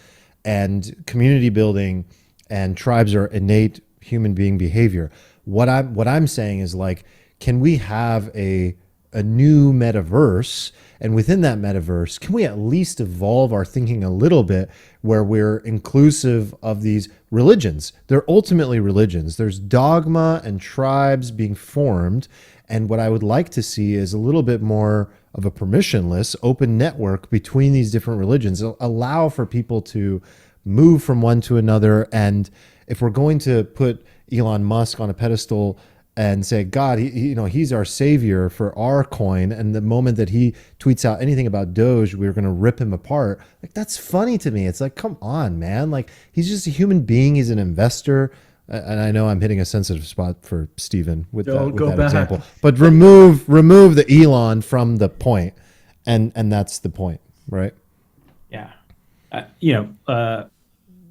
And community building and tribes are innate human being behavior. What I'm saying is, like, can we have a new metaverse, and within that metaverse, can we at least evolve our thinking a little bit where we're inclusive of these religions? They're ultimately religions. There's dogma and tribes being formed. And what I would like to see is a little bit more of a permissionless open network between these different religions. Allow for people to move from one to another. And if we're going to put Elon Musk on a pedestal and say, God, he's our savior for our coin, and the moment that he tweets out anything about Doge, we're going to rip him apart. Like, that's funny to me. It's like, come on, man. Like, he's just a human being. He's an investor. And I know I'm hitting a sensitive spot for Stephen with that example, but remove the Elon from the point, and that's the point, right? Yeah.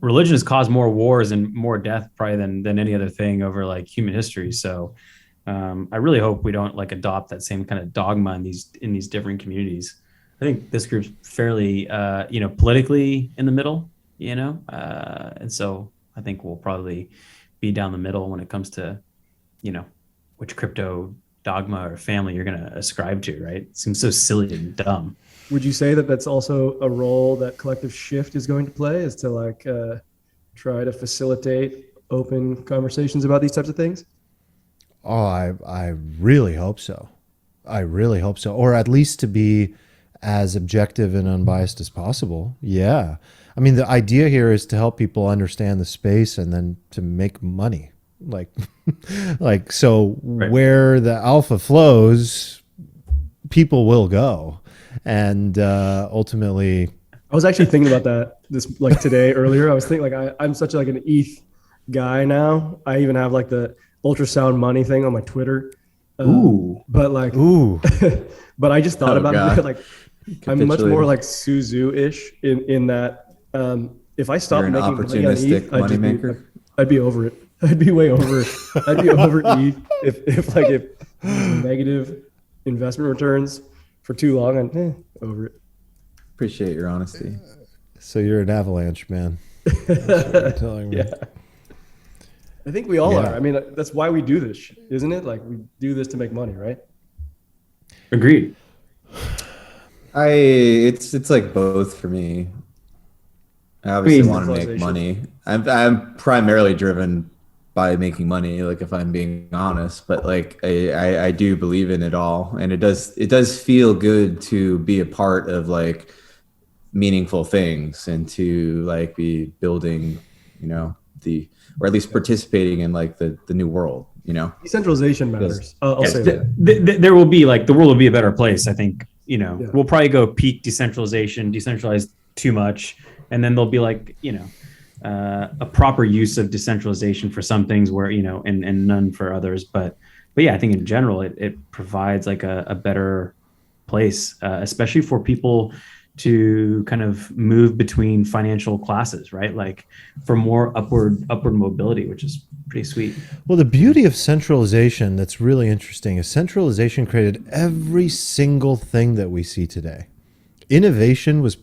Religion has caused more wars and more death probably than any other thing over like human history. So I really hope we don't like adopt that same kind of dogma in these different communities. I think this group's fairly politically in the middle, and so I think we'll probably be down the middle when it comes to which crypto dogma or family you're going to ascribe to, right? It seems so silly and dumb. Would you say that that's also a role that Collective Shift is going to play, is to like try to facilitate open conversations about these types of things? Oh, I really hope so. I really hope so. Or at least to be as objective and unbiased as possible. Yeah. I mean, the idea here is to help people understand the space and then to make money. Like, so Right. Where the alpha flows, people will go. And ultimately, I was actually thinking about that this like today earlier. I was thinking like I'm such like an ETH guy now. I even have like the ultrasound money thing on my Twitter. Ooh. But like, ooh, but I just thought Oh, about God. it. Like, I'm much more like Suzu-ish in that if I stopped You're an making money on opportunistic ETH, moneymaker? I'd be over it. I'd be way over it. I'd be over ETH if negative investment returns for too long. I'm over it. Appreciate your honesty. so you're an avalanche man. That's what you're telling me. Yeah. I think we all Yeah. are. I mean, that's why we do this, isn't it? Like, we do this to make money, right? Agreed. It's like both for me. I obviously want to make Decentralization. money. I'm primarily driven by making money, like, if I'm being honest, but like I do believe in it all, and it does feel good to be a part of like meaningful things and to like be building, or at least participating in like the new world, Decentralization matters. I'll say that. There will be like the world will be a better place. I think we'll probably go peak decentralization, decentralize too much, and then there'll be like a proper use of decentralization for some things where, and none for others. But yeah, I think in general, it provides like a better place, especially for people to kind of move between financial classes, right? Like for more upward mobility, which is pretty sweet. Well, the beauty of centralization that's really interesting is centralization created every single thing that we see today. Innovation was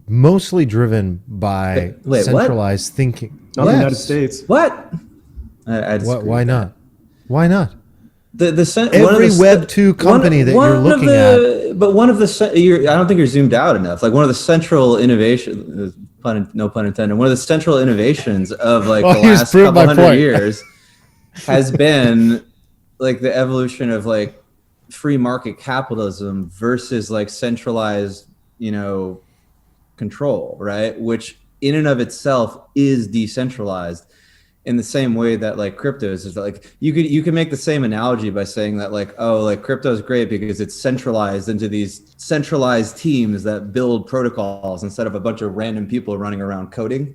mostly driven by Wait, centralized thinking. Not in the United States. What? I disagree Why with not? Why not? Every Web 2 company that you're looking at. But one of the, I don't think you're zoomed out enough. Like one of the central innovation, no pun intended, one of the central innovations of like the last couple hundred years has been like the evolution of like free market capitalism versus like centralized, control, right? Which in and of itself is decentralized. In the same way that like cryptos is like you can make the same analogy by saying that like, oh, like crypto is great because it's centralized into these centralized teams that build protocols instead of a bunch of random people running around coding.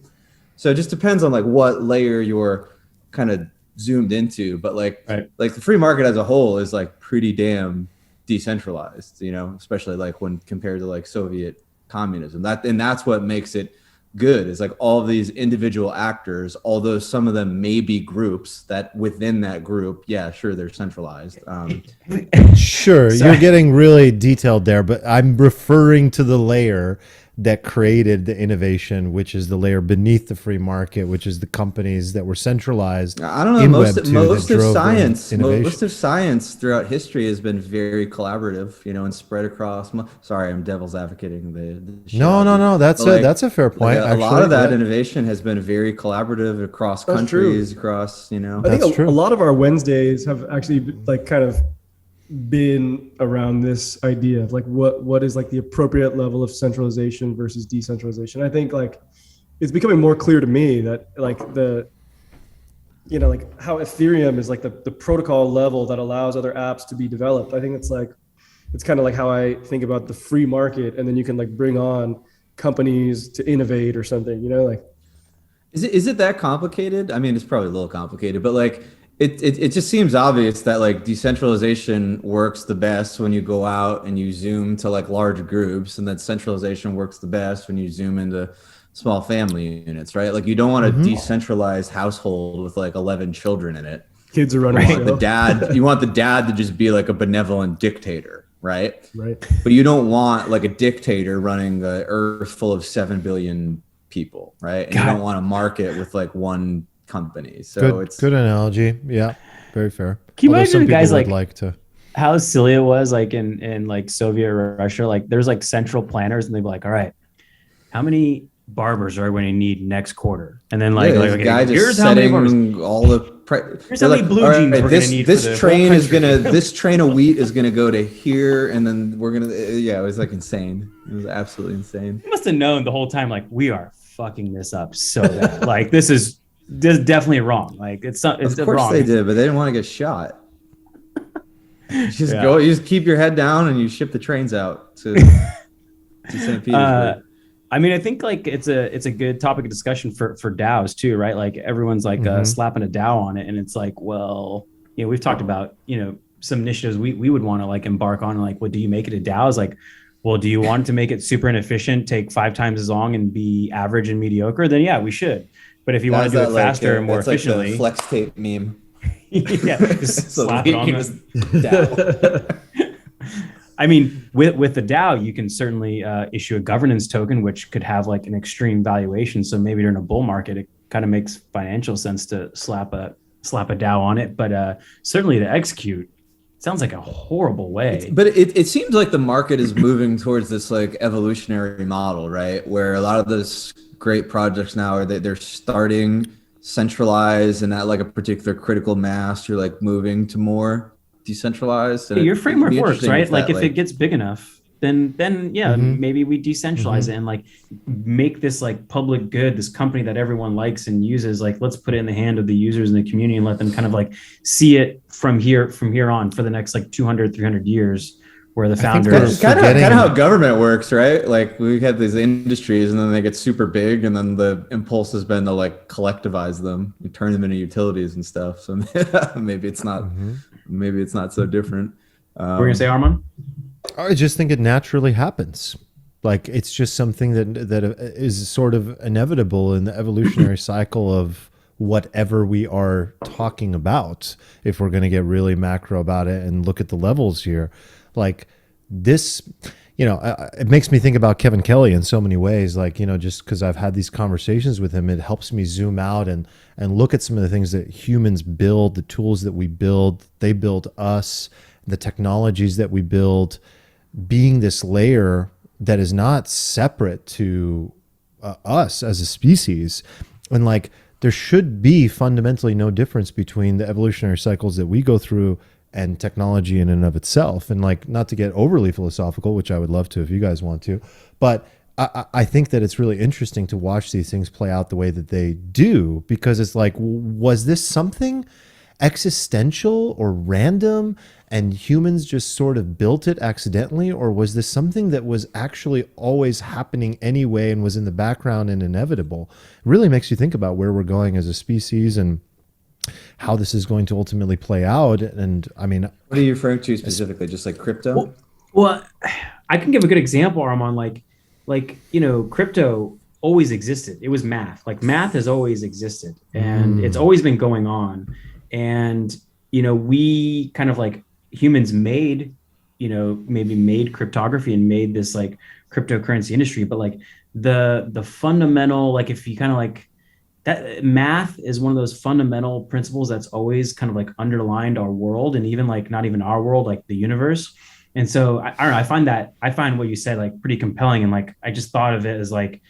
So it just depends on like what layer you're kind of zoomed into, but like like the free market as a whole is like pretty damn decentralized, especially like when compared to like Soviet communism. That's what makes it good, is like all of these individual actors, although some of them may be groups that within that group, yeah, sure, they're centralized. Sure, you're getting really detailed there, but I'm referring to the layer that created the innovation, which is the layer beneath the free market, which is the companies that were centralized. I don't know. Most of science throughout history has been very collaborative, and spread across. Sorry, I'm devil's advocating the No. That's a fair point. Like a lot of that innovation has been very collaborative across countries, across. I think a lot of our Wednesdays have actually like kind of been around this idea of like what is like the appropriate level of centralization versus decentralization. I think like it's becoming more clear to me that like like how Ethereum is like the protocol level that allows other apps to be developed. I think it's kind of like how I think about the free market, and then you can like bring on companies to innovate or something, like. Is it that complicated? I mean, it's probably a little complicated, but like it just seems obvious that like decentralization works the best when you go out and you zoom to like large groups, and that centralization works the best when you zoom into small family units, right? Like you don't want a decentralized household with like 11 children in it. Kids are running. You want the dad to just be like a benevolent dictator, right? Right. But you don't want like a dictator running the earth full of 7 billion people, right? And you don't want a market with like one company. So it's good analogy. Yeah, very fair. Can you imagine guys like to how silly it was like in like Soviet Russia? Like there's like central planners, and they'd be like, all right, how many barbers are we going to need next quarter? And then like, okay, guy here's just how many setting all the here's how many blue jeans we're going to need. This train is gonna this train of wheat is gonna go to here, and then we're gonna it was like insane. It was absolutely insane. You must have known the whole time like we are fucking this up so bad. Like this is definitely wrong. Like it's not. It's of course wrong. They did, but they didn't want to get shot. You just go. You just keep your head down, and you ship the trains out to St. Petersburg. I mean, I think like it's a good topic of discussion for DAOs too, right? Like everyone's like slapping a DAO on it, and it's like, well, we've talked about some initiatives we would want to like embark on. Like, what do you make it a DAO? Is like, well, do you want to make it super inefficient, take 5 times as long, and be average and mediocre? Then yeah, we should. But if you want to do it faster and more efficiently, like the flex tape meme. Yeah, just slap it on the DAO. I mean, with the DAO, you can certainly issue a governance token, which could have like an extreme valuation. So maybe during a bull market, it kind of makes financial sense to slap a DAO on it. But certainly to execute, sounds like a horrible way. But it seems like the market is moving towards this like evolutionary model, right? Where a lot of those great projects now are they're starting centralized and at like a particular critical mass. You're like moving to more decentralized. And your framework works, right? Like if it gets big enough, then yeah, maybe we decentralize it and like make this like public good, this company that everyone likes and uses. Like let's put it in the hand of the users in the community and let them kind of like see it from here on for the next like 200, 300 years. where the I think founders. It's kind of forgetting- how government works, right? Like we have these industries, and then they get super big, and then the impulse has been to like collectivize them, and turn them into utilities and stuff. So maybe it's not, maybe it's not so different. What were you gonna say, Armand? I just think it naturally happens. Like it's just something that is sort of inevitable in the evolutionary cycle of whatever we are talking about. If we're going to get really macro about it and look at the levels here, like this, you know, it makes me think about Kevin Kelly in so many ways. Like, you know, just because I've had these conversations with him, it helps me zoom out and look at some of the things that humans build, the tools that we build, they build us, the technologies that we build, being this layer that is not separate to us as a species. And like, there should be fundamentally no difference between the evolutionary cycles that we go through and technology in and of itself. And like, not to get overly philosophical, which I would love to if you guys want to, but I think that it's really interesting to watch these things play out the way that they do, because it's like, was this something existential or random and humans just sort of built it accidentally, or was this something that was actually always happening anyway and was in the background and inevitable? It really makes you think about where we're going as a species and how this is going to ultimately play out. And I mean, What are you referring to specifically? Just like crypto? Well, I can give a good example, Armand. Like you know, crypto always existed. It was math. Like math has always existed, and it's always been going on. And you know, we kind of like humans made, you know, maybe made cryptography and made this like cryptocurrency industry. But like the fundamental, like if you kind of like that, math is one of those fundamental principles that's always kind of like underlined our world, and even like not even our world, like the universe. And so I don't know, I find what you said like pretty compelling, and like I just thought of it as like,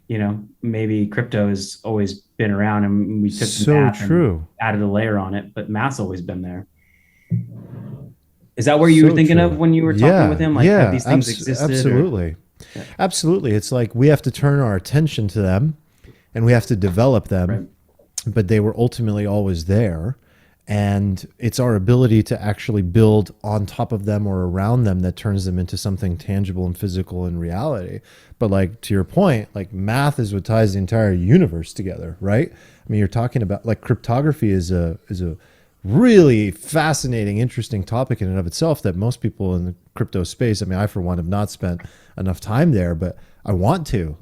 you know, maybe crypto has always been around and we took so math true and added a layer on it, but math's always been there. Is that where you were thinking true. of when you were talking with him? Like have these things existed? Absolutely. Yeah. Absolutely. It's like we have to turn our attention to them and we have to develop them, Right. but they were ultimately always there. And it's our ability to actually build on top of them or around them that turns them into something tangible and physical in reality. But like to your point, like math is what ties the entire universe together, right? I mean, you're talking about like cryptography is a really fascinating, interesting topic in and of itself that most people in the crypto space, I mean, I for one have not spent enough time there, but I want to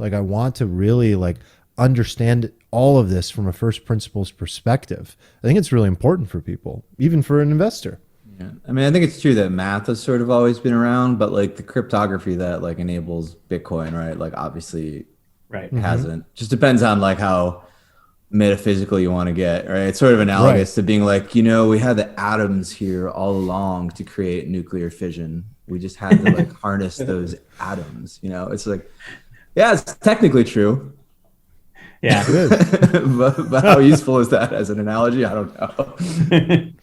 really like understand all of this from a first principles perspective. I think it's really important for people, even for an investor. Yeah. I mean, I think it's true that math has sort of always been around, but like the cryptography that like enables Bitcoin, right? Like obviously Right. hasn't. Just depends on like how metaphysical you want to get, right? It's sort of analogous to being like, you know, we had the atoms here all along to create nuclear fission. We just had to like harness those atoms, you know? It's like, yeah, it's technically true. Yeah. but how useful is that as an analogy? I don't know.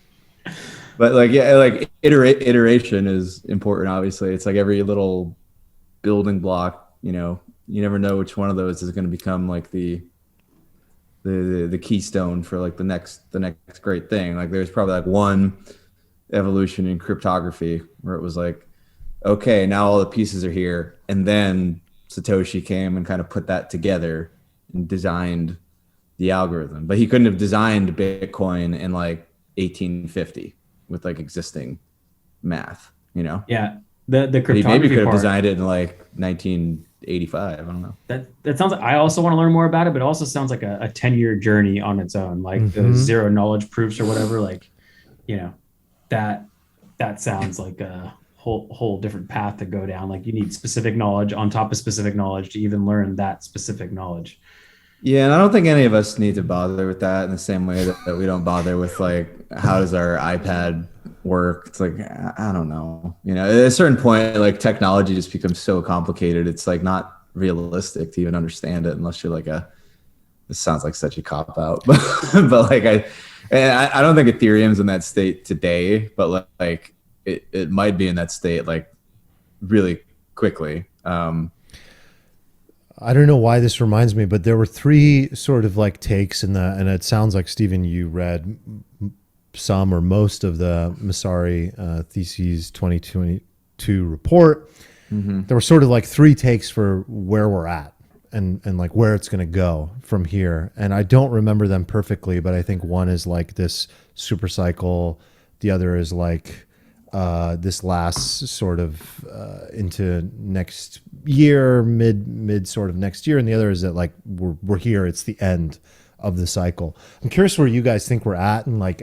But like, yeah, like iteration is important. Obviously, it's like every little building block. You know, you never know which one of those is going to become like the keystone for like the next great thing. Like, there's probably like one evolution in cryptography where it was like, okay, now all the pieces are here, and then Satoshi came and kind of put that together and designed the algorithm. But he couldn't have designed Bitcoin in like 1850 with like existing math, you know? Yeah. The He cryptography maybe could have part, designed it in like 1985. I don't know. that sounds like, I also want to learn more about it, but it also sounds like a 10-year journey on its own, like the zero knowledge proofs or whatever. Like, you know, that sounds like a whole different path to go down. Like you need specific knowledge on top of specific knowledge to even learn that specific knowledge. Yeah, and I don't think any of us need to bother with that in the same way that we don't bother with like, how does our iPad work? It's like, I don't know. You know, at a certain point, like technology just becomes so complicated. It's like not realistic to even understand it unless you're like this sounds like such a cop out, but like I don't think Ethereum's in that state today, but like it might be in that state like really quickly. I don't know why this reminds me, but there were three sort of like takes in and it sounds like, Stephen, you read some or most of the Messari Theses 2022 to report. There were sort of like three takes for where we're at and like where it's going to go from here. And I don't remember them perfectly, but I think one is like this super cycle. The other is like this last sort of into next year, mid sort of next year. And the other is that like we're here. It's the end of the cycle. I'm curious where you guys think we're at, and like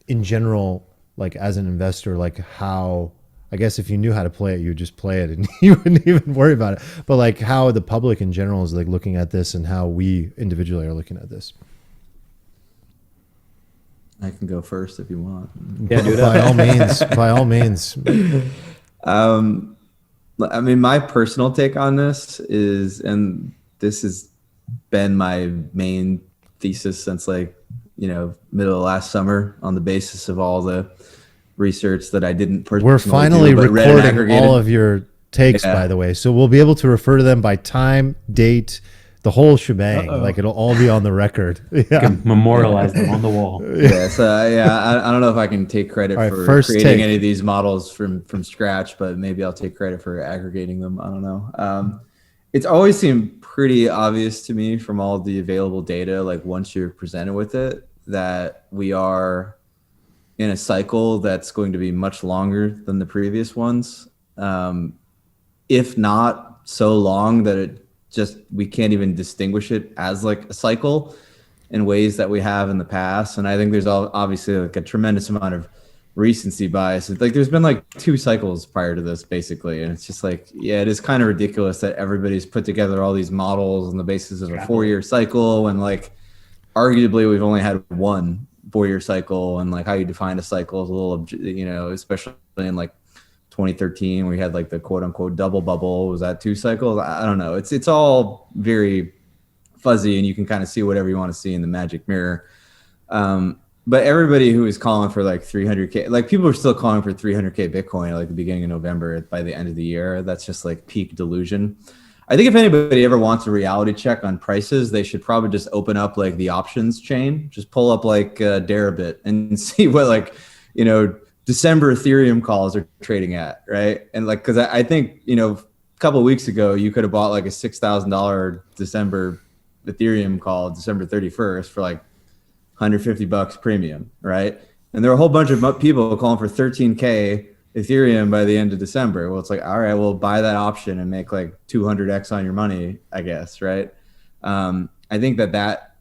in general, like as an investor, like how, I guess if you knew how to play it, you would just play it and you wouldn't even worry about it. But like how the public in general is like looking at this and how we individually are looking at this. I can go first if you want. Yeah, do By all means, by all means. I mean, my personal take on this is, and this has been my main thesis since like, middle of last summer on the basis of all the research that I didn't personally We're finally do, but read and recording aggregated. all of your takes, by the way. So we'll be able to refer to them by time, date, the whole shebang. Like it'll all be on the record. Yeah. Memorialize them on the wall. Yeah, so I don't know if I can take credit All right, for first creating take. any of these models from scratch, but maybe I'll take credit for aggregating them. I don't know. It's always seemed pretty obvious to me from all the available data, like once you're presented with it, that we are in a cycle that's going to be much longer than the previous ones, if not so long that we can't even distinguish it as like a cycle in ways that we have in the past. And I think there's obviously like a tremendous amount of recency bias. Like there's been like 2 cycles prior to this basically. And it's just like, yeah, it is kind of ridiculous that everybody's put together all these models on the basis of a 4-year cycle. And like, arguably we've only had 1 4-year cycle, and like how you define a cycle is a little, especially in like 2013, we had like the quote unquote double bubble. Was that 2 cycles? I don't know. It's all very fuzzy, and you can kind of see whatever you want to see in the magic mirror. But everybody who is calling for like 300K, like people are still calling for 300K Bitcoin at like the beginning of November by the end of the year. That's just like peak delusion. I think if anybody ever wants a reality check on prices, they should probably just open up like the options chain, just pull up like Deribit and see what like, December Ethereum calls are trading at, right? And like, cause I think, a couple of weeks ago, you could have bought like a $6,000 December Ethereum call December 31st for like $150 premium, right? And there are a whole bunch of people calling for 13K Ethereum by the end of December. Well, it's like, all right, we'll buy that option and make like 200x on your money, I guess, right? I think that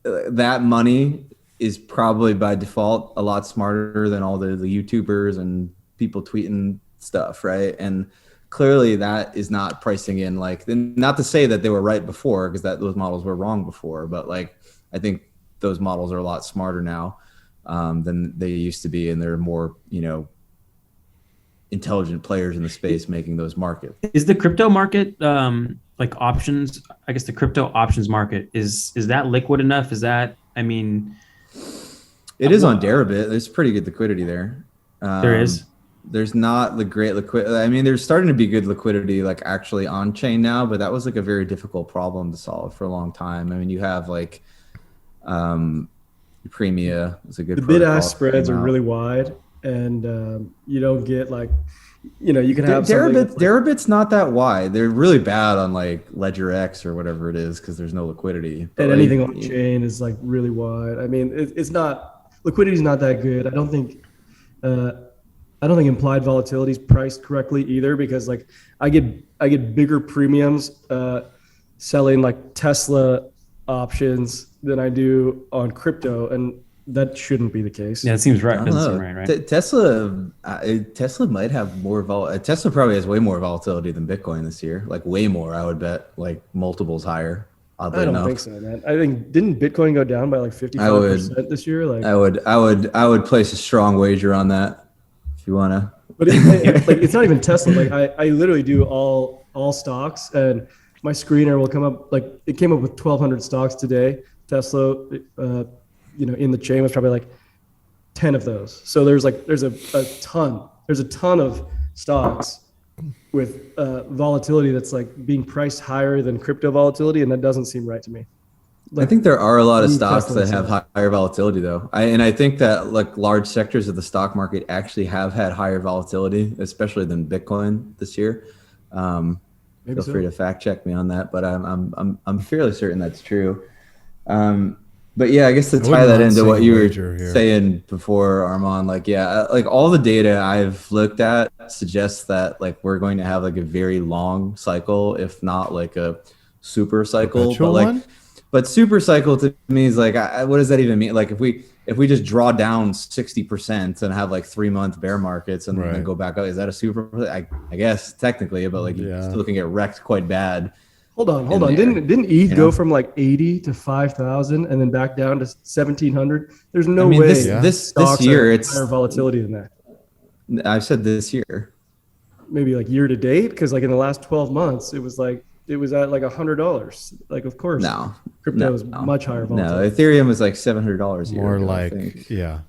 money is probably by default a lot smarter than all the YouTubers and people tweeting stuff, right? And clearly that is not pricing in like, not to say that they were right before, because those models were wrong before, but like I think those models are a lot smarter now than they used to be, and they're more, intelligent players in the space making those markets. Is the crypto market like options? I guess the crypto options market is that liquid enough? Is that, I mean, it is on Deribit. There's pretty good liquidity there. There is. There's not the great liquidity. I mean, there's starting to be good liquidity like actually on chain now, but that was like a very difficult problem to solve for a long time. I mean, you have like Premia is a good. The bid-ask spreads are really wide, and you don't get like, you can have Deribit's not that wide. They're really bad on like Ledger X or whatever it is because there's no liquidity. And anything on chain is like really wide. I mean, it's not, liquidity is not that good. I don't think implied volatility is priced correctly either, because like I get bigger premiums selling like Tesla options than I do on crypto, and that shouldn't be the case. Yeah, it seems right. Doesn't seem right? Tesla might have more Tesla probably has way more volatility than Bitcoin this year. Like way more, I would bet, like multiples higher. I don't think so, man. I think, didn't Bitcoin go down by like 55% this year? Like I would place a strong wager on that if you wanna. But it's not even Tesla. Like I literally do all stocks, and my screener will come up, like it came up with 1,200 stocks today. Tesla, in the chain was probably like 10 of those. So there's a ton of stocks with volatility that's like being priced higher than crypto volatility, and that doesn't seem right to me. I think there are a lot of Leave stocks Tesla that have aside. higher volatility, though. I think that like large sectors of the stock market actually have had higher volatility, especially than Bitcoin this year. Maybe Feel free so. to fact check me on that, but I'm fairly certain that's true. Um, but yeah, I guess to I tie wouldn't that mind into seeing what a you were wager here. saying before, Armand, like yeah, like all the data I've looked at suggests that like we're going to have like a very long cycle, if not like a super cycle. But Perpetual like, one? but super cycle to me is like, what does that even mean? Like if we just draw down 60% and have like 3 month bear markets and then Right. go back up, is that a super? I guess technically, but like you Yeah. still can get wrecked quite bad Hold on, in hold on. there. Didn't ETH You go know? from like 80 to 5,000 and then back down to 1,700? There's no I mean, way Yeah. this stocks are year, higher it's volatility than that. I've said this year. Maybe like year to date, because like in the last 12 months, it was at like $100. Like, of course, No, crypto is much higher no. volatility. Ethereum was like $700 a year More ago, I like, think. yeah.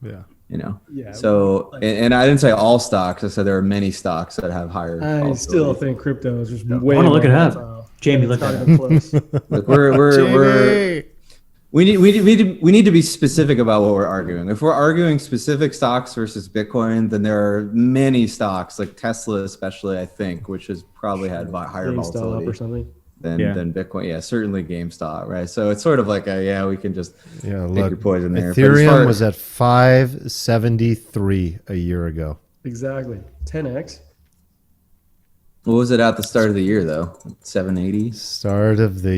Yeah. You know. Yeah. So, like, and I didn't say all stocks. I said there are many stocks that have higher I still volatility. think crypto is just I way want to more look it up. volatile. Jamie, It's look not that even up. close. Look, we're Jamie! we need to be specific about what we're arguing. If we're arguing specific stocks versus Bitcoin, then there are many stocks, like Tesla, especially, I think, which has probably had higher GameStop volatility or something. than Bitcoin. Yeah, certainly GameStop, right? So it's sort of like we can just Yeah, pick look. your poison there. But as Ethereum far- was at 573 a year ago. Exactly. 10x. what was it at the start of the year though? 780. Start of the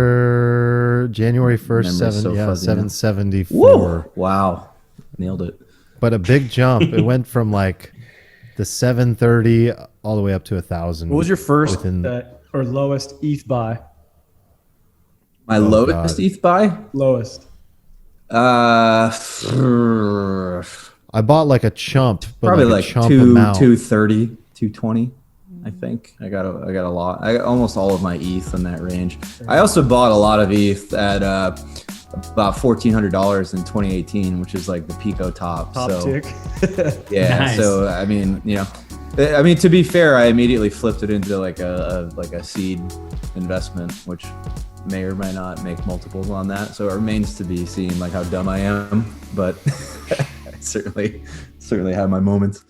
year, January 1st, Memory's so fuzzy now. 774. Wow, nailed it. But a big jump. It went from like the 730 all the way up to 1,000. What was your first within- or lowest ETH buy? My Oh, lowest God. ETH buy. Lowest. Uh, I bought like a chump, but probably like like a chump 230, 220. I think I got a lot. I got almost all of my ETH in that range. I also bought a lot of ETH at about $1,400 in 2018, which is like the Pico top. Top so tick. yeah. Nice. So I mean, I mean, to be fair, I immediately flipped it into like a seed investment, which may or may not make multiples on that. So it remains to be seen like how dumb I am, but I certainly have my moments.